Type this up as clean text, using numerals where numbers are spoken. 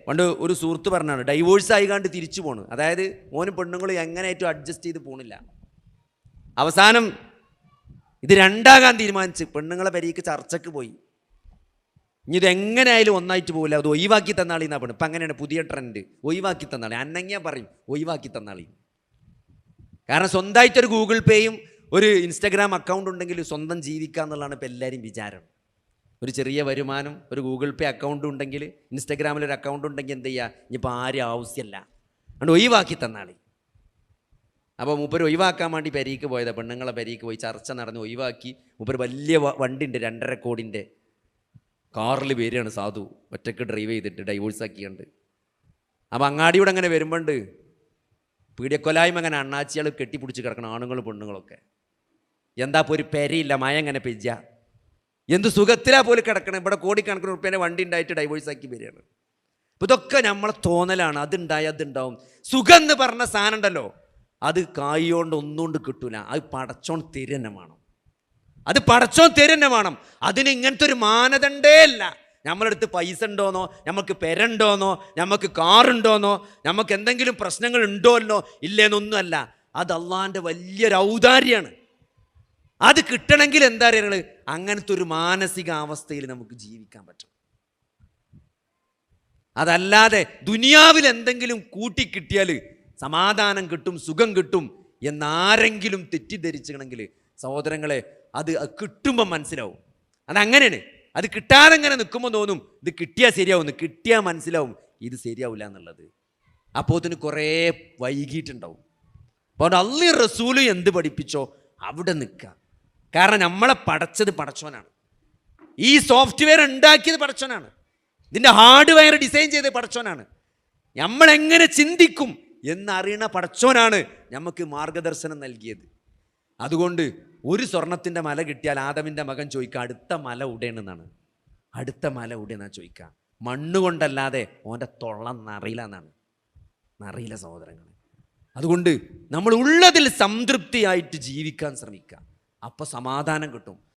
പണ്ട് ഒരു സുഹൃത്ത് പറഞ്ഞാണ് ഡൈവോഴ്സ് ആയിക്കാണ്ട് തിരിച്ചു പോണ്. അതായത് ഓനും പെണ്ണുങ്ങളും എങ്ങനെയായിട്ടും അഡ്ജസ്റ്റ് ചെയ്ത് പോണില്ല. അവസാനം ഇത് രണ്ടാകാൻ തീരുമാനിച്ച് പെണ്ണുങ്ങളെ പെരീക്ക് ചർച്ചയ്ക്ക് പോയി. ഇനി ഇതെങ്ങനെയായാലും ഒന്നായിട്ട് പോകില്ല, അത് ഒഴിവാക്കി തന്നാളി എന്നാ പെണ്ണ്. ഇപ്പം അങ്ങനെയാണ് പുതിയ ട്രെൻഡ്, ഒഴിവാക്കി തന്നാളി. അന്നങ്ങിയാ പറയും ഒഴിവാക്കി തന്നാളി. കാരണം സ്വന്തമായിട്ടൊരു ഗൂഗിൾ പേയും ഒരു ഇൻസ്റ്റഗ്രാം അക്കൗണ്ട് ഉണ്ടെങ്കിൽ സ്വന്തം ജീവിക്കുക എന്നുള്ളതാണ് ഇപ്പം എല്ലാവരും വിചാരം. ഒരു ചെറിയ വരുമാനം, ഒരു ഗൂഗിൾ പേ അക്കൗണ്ട് ഉണ്ടെങ്കിൽ, ഇൻസ്റ്റഗ്രാമിലൊരു അക്കൗണ്ട് ഉണ്ടെങ്കിൽ എന്ത് ചെയ്യുക, ഇനിയിപ്പോൾ ആരും ആവശ്യമല്ല, അതുകൊണ്ട് ഒഴിവാക്കി തന്നാളി. അപ്പോൾ മൂപ്പര് ഒഴിവാക്കാൻ വേണ്ടി പെരീക്ക് പോയതാണ്, പെണ്ണുങ്ങളെ പെരീക്ക് പോയി ചർച്ച നടന്ന് ഒഴിവാക്കി. മൂപ്പര് വലിയ വണ്ടി ഉണ്ട്, 2.5 കോടിൻ്റെ കാറിൽ വരികയാണ്. സാധു ഒറ്റയ്ക്ക് ഡ്രൈവ് ചെയ്തിട്ട് ഡൈവോഴ്സ് ആക്കിയുണ്ട്. അപ്പോൾ അങ്ങാടിയൂടെ അങ്ങനെ വരുമ്പോണ്ട് പീഡിയക്കൊലായ്മ അങ്ങനെ അണ്ണാച്ചികൾ കെട്ടിപ്പിടിച്ച് കിടക്കണം, ആണുങ്ങളും പെണ്ണുങ്ങളൊക്കെ. എന്താ ഇപ്പോൾ ഒരു പെരയില്ല, മഴ അങ്ങനെ പെയ്യ, എന്ത് സുഖത്തിലാ പോലും കിടക്കണം. ഇവിടെ കോടിക്കണക്കിന് ഉറുപ്പ്യേൻ്റെ വണ്ടി ഉണ്ടായിട്ട് ഡൈവോഴ്സ് ആക്കി വരികയാണ്. അപ്പോൾ ഇതൊക്കെ നമ്മളെ തോന്നലാണ്. അതുണ്ടായി അതുണ്ടാവും. സുഖം എന്ന് പറഞ്ഞ സാധനം ഉണ്ടല്ലോ, അത് കായ്യോണ്ട് ഒന്നുകൊണ്ട് കിട്ടൂല. അത് പടച്ചോൻ തരുന്നെ വേണം, അത് പടച്ചോൻ തരുന്നെ വേണം. അതിന് ഇങ്ങനത്തെ ഒരു മാനദണ്ഡേ അല്ല. നമ്മളടുത്ത് പൈസ ഉണ്ടോന്നോ, നമുക്ക് പെരണ്ടോന്നോ, നമുക്ക് കാറുണ്ടോന്നോ, നമുക്ക് എന്തെങ്കിലും പ്രശ്നങ്ങൾ ഉണ്ടോന്നോ ഇല്ലേന്നൊന്നുമല്ല. അത് അള്ളാൻ്റെ വലിയൊരു ഔദാര്യമാണ്. അത് കിട്ടണമെങ്കിൽ എന്താ പറയുക, അങ്ങനത്തെ ഒരു മാനസികാവസ്ഥയിൽ നമുക്ക് ജീവിക്കാൻ പറ്റും. അതല്ലാതെ ദുനിയാവിൽ എന്തെങ്കിലും കൂട്ടിക്കിട്ടിയാൽ സമാധാനം കിട്ടും, സുഖം കിട്ടും എന്നാരെങ്കിലും തെറ്റിദ്ധരിച്ചിട്ടുണ്ടെങ്കിൽ സഹോദരങ്ങളെ, അത് കിട്ടുമ്പോൾ മനസ്സിലാവും. അതങ്ങനെയാണ്. അത് കിട്ടാതെ ഇങ്ങനെ നിൽക്കുമ്പോൾ തോന്നും ഇത് കിട്ടിയാൽ ശരിയാവും, കിട്ടിയാൽ മനസ്സിലാവും ഇത് ശരിയാവില്ല എന്നുള്ളത്. അപ്പോൾ അതിന് കുറേ വൈകിട്ടുണ്ടാവും. അപ്പോൾ അള്ളി റസൂല് എന്ത് പഠിപ്പിച്ചോ അവിടെ നിൽക്കുക. കാരണം നമ്മളെ പടച്ചത് പടച്ചോനാണ്, ഈ സോഫ്റ്റ്വെയർ ഉണ്ടാക്കിയത് പടച്ചോനാണ്, ഇതിൻ്റെ ഹാർഡ്വെയർ ഡിസൈൻ ചെയ്തത് പടച്ചോനാണ്. നമ്മളെങ്ങനെ ചിന്തിക്കും എന്നറിയണ പടച്ചോനാണ് നമുക്ക് മാർഗദർശനം നൽകിയത്. അതുകൊണ്ട് ഒരു സ്വർണത്തിൻ്റെ മല കിട്ടിയാൽ ആദമിൻ്റെ മകൻ ചോദിക്കുക അടുത്ത മല ഉടേണെന്നാണ്. അടുത്ത മല ഉടേന്നാ ചോദിക്കുക. മണ്ണുകൊണ്ടല്ലാതെ ഓൻ്റെ തൊള്ള നിറയില്ല എന്നാണ്. നിറയില്ല സഹോദരങ്ങൾ. അതുകൊണ്ട് നമ്മൾ ഉള്ളതിൽ സംതൃപ്തിയായിട്ട് ജീവിക്കാൻ ശ്രമിക്കുക. അപ്പോൾ സമാധാനം കിട്ടും.